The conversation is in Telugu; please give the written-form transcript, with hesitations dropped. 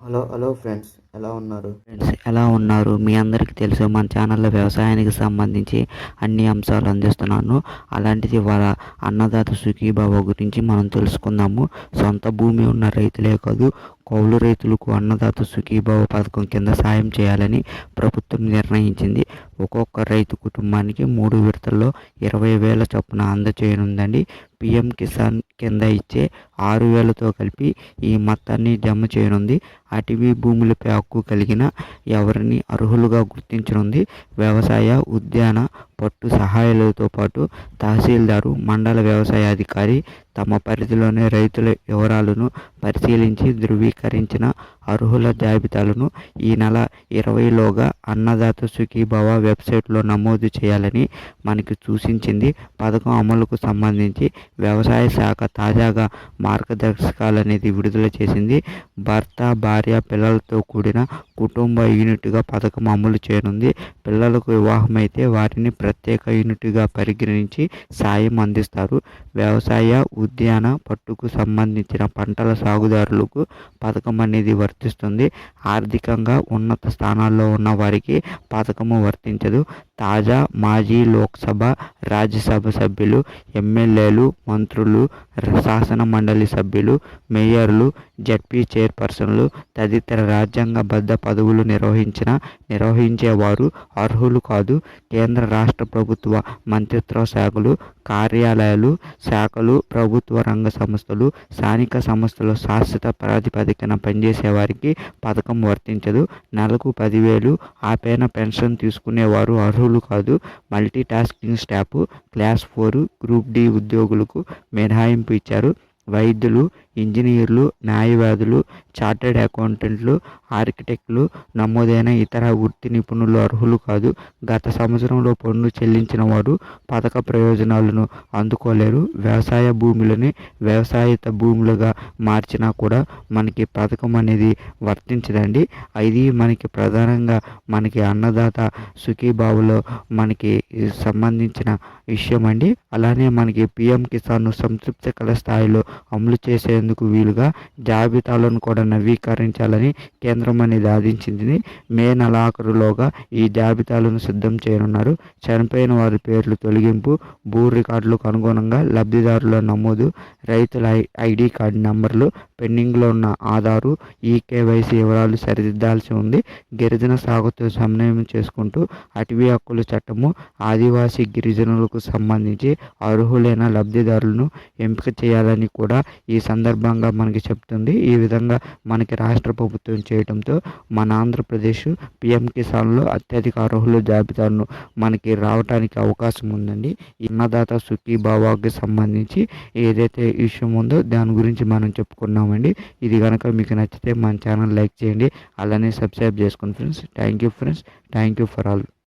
హలో ఫ్రెండ్స్, ఎలా ఉన్నారు? మీ అందరికీ తెలుసు, మన ఛానల్లో వ్యవసాయానికి సంబంధించి అన్ని అంశాలు అందిస్తున్నాను. అలాంటిది వాళ్ళ అన్నదాత సుఖీభావ గురించి మనం తెలుసుకుందాము. సొంత భూమి ఉన్న రైతులే కాదు, కౌలు రైతులకు అన్నదాత సుఖీభావ పథకం కింద సాయం చేయాలని ప్రభుత్వం నిర్ణయించింది. ఒక్కొక్క రైతు కుటుంబానికి 3 విడతల్లో 20,000 చొప్పున అందచేయనుందండి. పిఎం కిసాన్ కింద ఇచ్చే 6,000తో కలిపి ఈ మొత్తాన్ని జమ చేయనుంది. అటవీ భూములపై హక్కు కలిగిన ఎవరిని అర్హులుగా గుర్తించనుంది. వ్యవసాయ, ఉద్యాన, పట్టు సహాయాలతో పాటు తహసీల్దారు, మండల వ్యవసాయ అధికారి తమ పరిధిలోని రైతుల వివరాలను పరిశీలించి ధృవీకరించిన అర్హుల జాబితాలను ఈ నెల 20లోగా అన్నదాత సుఖీభవ వెబ్సైట్లో నమోదు చేయాలని మనకి సూచించింది. పథకం అమలుకు సంబంధించి వ్యవసాయ శాఖ తాజాగా మార్గదర్శకాలు అనేది విడుదల చేసింది. భర్త, భార్య, పిల్లలతో కూడిన కుటుంబ యూనిట్గా పథకం అమలు చేయనుంది. పిల్లలకు వివాహమైతే వారిని ప్రత్యేక యూనిట్గా పరిగణించి సాయం అందిస్తారు. వ్యవసాయ, ఉద్యాన, పట్టుకు సంబంధించిన పంటల సాగుదారులకు పథకం అనేది వర్తిస్తుంది. ఆర్థికంగా ఉన్నత స్థానాల్లో ఉన్న వారికి పథకము వర్తించదు. తాజా, మాజీ లోక్సభ, రాజ్యసభ సభ్యులు, ఎమ్మెల్యేలు, మంత్రులు, శాసన మండలి సభ్యులు, మేయర్లు, జడ్పీ చైర్పర్సన్లు తదితర రాజ్యాంగబద్ధ పదవులు నిర్వహించేవారు అర్హులు కాదు. కేంద్ర, రాష్ట్ర ప్రభుత్వ మంత్రిత్వ శాఖలు, కార్యాలయాలు, శాఖలు, ప్రభుత్వ రంగ సంస్థలు, స్థానిక సంస్థలు శాశ్వత ప్రాతిపదికన పనిచేసే వారికి పథకం వర్తించదు. నెలకు 10,000 ఆపైన పెన్షన్ తీసుకునేవారు అర్హులు కాదు. Multi tasking staff, class 4, group D ఉద్యోగులకు మినహాయింపు ఇచ్చారు. వైద్యులు, ఇంజనీర్లు, న్యాయవాదులు, చార్టెడ్ అకౌంటెంట్లు, ఆర్కిటెక్టులు, నమోదైన ఇతర వృత్తి నిపుణులు అర్హులు కాదు. గత సంవత్సరంలో పన్ను చెల్లించిన వారు పథక ప్రయోజనాలను అందుకోలేరు. వ్యవసాయ భూములని వ్యవసాయేతర భూములుగా మార్చినా కూడా మనకి పథకం అనేది వర్తించదండి. ఇది మనకి ప్రధానంగా మనకి అన్నదాత సుఖీభావలో మనకి సంబంధించిన విషయం అండి. అలానే మనకి పిఎం కిసాన్ సంతృప్తికర స్థాయిలో అమలు చేసేందుకు వీలుగా జాబితాలను కూడా నవీకరించాలని కేంద్రం అనేది ఆదేశించింది. మే నెలాఖరులోగా ఈ జాబితాలను సిద్ధం చేయనున్నారు. చనిపోయిన వారి పేర్లు తొలగింపు, భూ రికార్డులకు అనుగుణంగా లబ్ధిదారుల నమోదు, రైతుల ఐడి కార్డు నంబర్లు, పెండింగ్లో ఉన్న ఆధారు, ఈకేవైసీ వివరాలు సరిదిద్దాల్సి ఉంది. గిరిజన సాగుతో సమన్వయం చేసుకుంటూ అటవీ హక్కుల చట్టము ఆదివాసీ గిరిజనులకు సంబంధించి అర్హులైన లబ్ధిదారులను ఎంపిక చేయాలని కూడా ఈ సందర్భంగా మనకి చెప్తుంది. ఈ విధంగా మనకి రాష్ట్ర ప్రభుత్వం చేయడంతో మన ఆంధ్రప్రదేశ్ పిఎం కిసాన్లో అత్యధిక అర్హుల జాబితాను మనకి రావడానికి అవకాశం ఉందండి. ఈ అన్నదాత సుఖీభావాకి సంబంధించి ఏదైతే విషయం ఉందో దాని గురించి మనం చెప్పుకున్నామండి. ఇది కనుక మీకు నచ్చితే మన ఛానల్ లైక్ చేయండి, అలానే సబ్స్క్రైబ్ చేసుకోండి friends. Thank you friends, thank you for all.